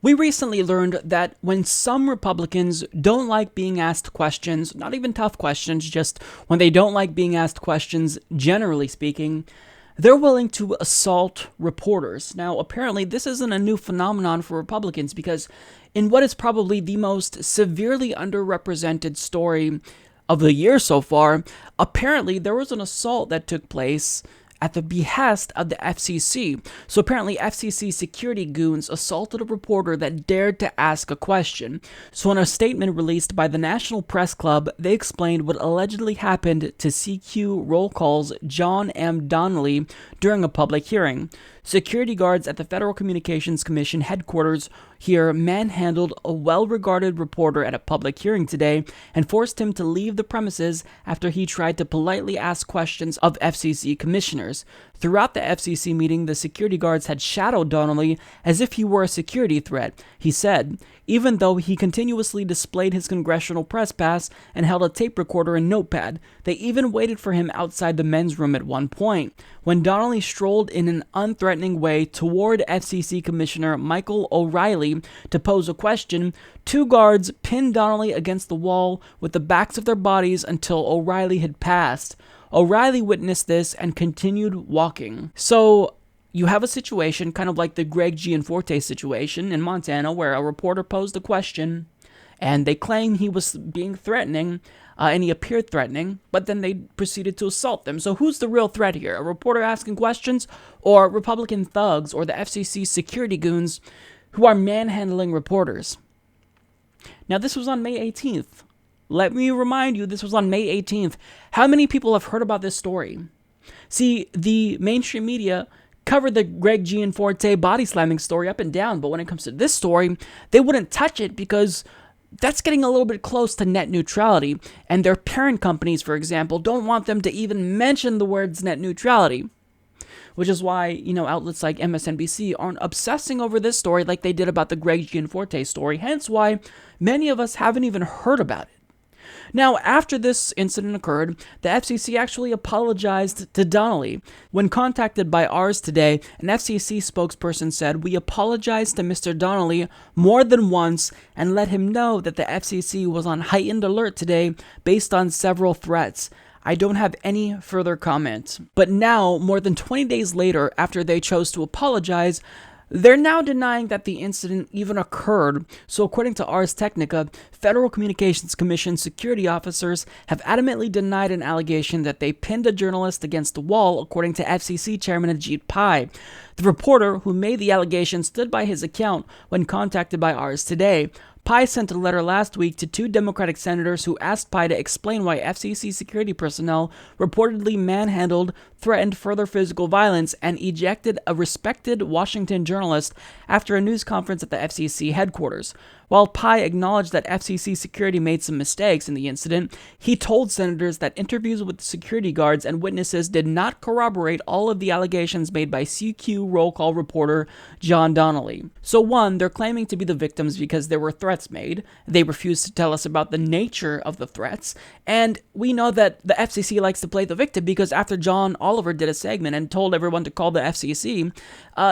We recently learned that when some Republicans don't like being asked questions, not even tough questions, just when they don't like being asked questions, generally speaking, they're willing to assault reporters. Now, apparently, this isn't a new phenomenon for Republicans because in what is probably the most severely underrepresented story of the year so far, apparently there was an assault that took place at the behest of the FCC. So apparently FCC security goons assaulted a reporter that dared to ask a question. So in a statement released by the National Press Club, they explained what allegedly happened to CQ roll call's John M. Donnelly during a public hearing. Security guards at the Federal Communications Commission headquarters here manhandled a well-regarded reporter at a public hearing today and forced him to leave the premises after he tried to politely ask questions of FCC commissioners. Throughout the FCC meeting, the security guards had shadowed Donnelly as if he were a security threat, he said, even though he continuously displayed his congressional press pass and held a tape recorder and notepad. They even waited for him outside the men's room at one point. When Donnelly strolled in an unthreatening way toward FCC Commissioner Michael O'Reilly to pose a question, two guards pinned Donnelly against the wall with the backs of their bodies until O'Reilly had passed. O'Reilly witnessed this and continued walking. So you have a situation kind of like the Greg Gianforte situation in Montana where a reporter posed a question and they claim he was being threatening and he appeared threatening, but then they proceeded to assault them. So who's the real threat here? A reporter asking questions or Republican thugs or the FCC security goons who are manhandling reporters? Now this was on May 18th. Let me remind you, this was on May 18th. How many people have heard about this story? See, the mainstream media covered the Greg Gianforte body slamming story up and down, but when it comes to this story, they wouldn't touch it because that's getting a little bit close to net neutrality, and their parent companies, for example, don't want them to even mention the words net neutrality. Which is why, outlets like MSNBC aren't obsessing over this story like they did about the Greg Gianforte story, hence why many of us haven't even heard about it. Now, after this incident occurred, the FCC actually apologized to Donnelly. When contacted by Ours Today, an FCC spokesperson said, "We apologize to Mr. Donnelly more than once and let him know that the FCC was on heightened alert today based on several threats. I don't have any further comment." But now, more than 20 days later, after they chose to apologize, they're now denying that the incident even occurred. So according to Ars Technica, Federal Communications Commission security officers have adamantly denied an allegation that they pinned a journalist against the wall, according to FCC Chairman Ajit Pai. The reporter who made the allegation stood by his account when contacted by Ars Today. Pai sent a letter last week to two Democratic senators who asked Pai to explain why FCC security personnel reportedly manhandled, threatened further physical violence, and ejected a respected Washington journalist after a news conference at the FCC headquarters. While Pai acknowledged that FCC security made some mistakes in the incident, he told senators that interviews with security guards and witnesses did not corroborate all of the allegations made by CQ roll call reporter John Donnelly. So one, they're claiming to be the victims because there were threats made. They refuse to tell us about the nature of the threats. And we know that the FCC likes to play the victim because after John Oliver did a segment and told everyone to call the FCC,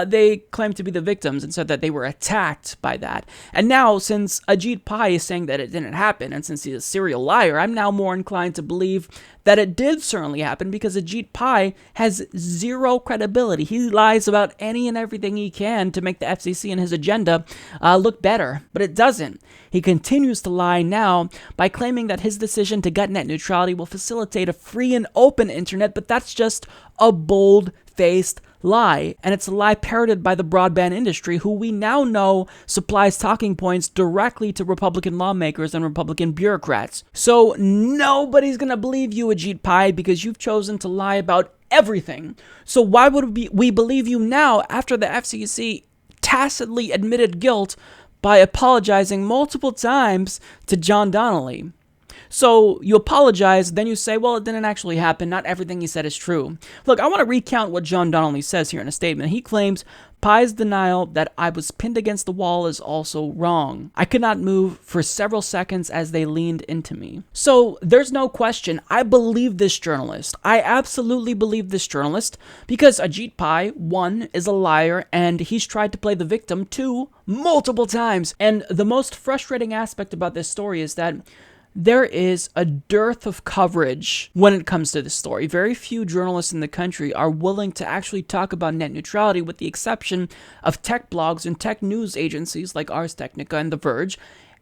they claimed to be the victims and said that they were attacked by that. And now, since Ajit Pai is saying that it didn't happen, and since he's a serial liar, I'm now more inclined to believe that it did certainly happen because Ajit Pai has zero credibility. He lies about any and everything he can to make the FCC and his agenda look better, but it doesn't. He continues to lie now by claiming that his decision to gut net neutrality will facilitate a free and open internet, but that's just a bold-faced lie, and it's a lie parroted by the broadband industry, who we now know supplies talking points directly to Republican lawmakers and Republican bureaucrats. So nobody's gonna believe you, Ajit Pai, because you've chosen to lie about everything. So why would we believe you now after the FCC tacitly admitted guilt by apologizing multiple times to John Donnelly? So you apologize, then you say, well, it didn't actually happen. Not everything he said is true. Look, I want to recount what John Donnelly says here in a statement. He claims Pai's denial that I was pinned against the wall is also wrong. I could not move for several seconds as they leaned into me. So there's no question. I believe this journalist. I absolutely believe this journalist because Ajit Pai, 1, is a liar and he's tried to play the victim, 2, multiple times. And the most frustrating aspect about this story is that there is a dearth of coverage when it comes to this story. Very few journalists in the country are willing to actually talk about net neutrality, with the exception of tech blogs and tech news agencies like Ars Technica and The Verge.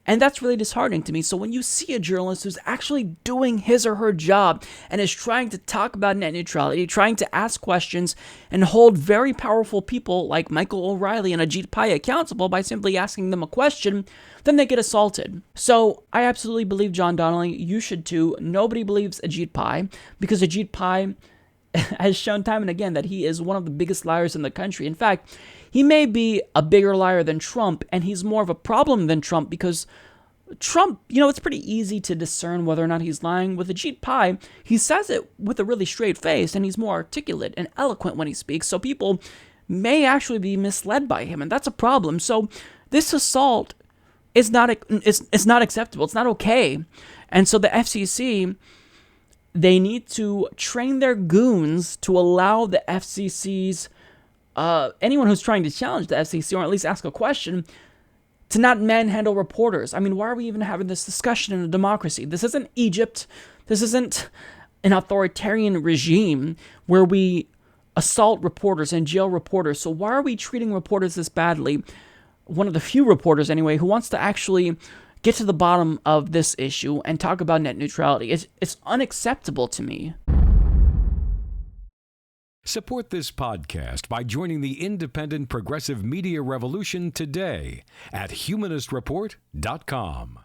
And that's really disheartening to me. So when you see a journalist who's actually doing his or her job and is trying to talk about net neutrality, trying to ask questions and hold very powerful people like Michael O'Reilly and Ajit Pai accountable by simply asking them a question, then they get assaulted. So I absolutely believe John Donnelly. You should too. Nobody believes Ajit Pai because Ajit Pai has shown time and again that he is one of the biggest liars in the country. In fact, he may be a bigger liar than Trump, and he's more of a problem than Trump because Trump, it's pretty easy to discern whether or not he's lying. With Ajit Pai, he says it with a really straight face, and he's more articulate and eloquent when he speaks, so people may actually be misled by him, and that's a problem. So this assault is not acceptable. It's not okay. And so the FCC, they need to train their goons to allow the FCC's anyone who's trying to challenge the FCC, or at least ask a question, to not manhandle reporters. I mean, why are we even having this discussion in a democracy? This isn't Egypt. This isn't an authoritarian regime where we assault reporters and jail reporters. So why are we treating reporters this badly? One of the few reporters, anyway, who wants to actually get to the bottom of this issue and talk about net neutrality. It's unacceptable to me. Support this podcast by joining the independent progressive media revolution today at humanistreport.com.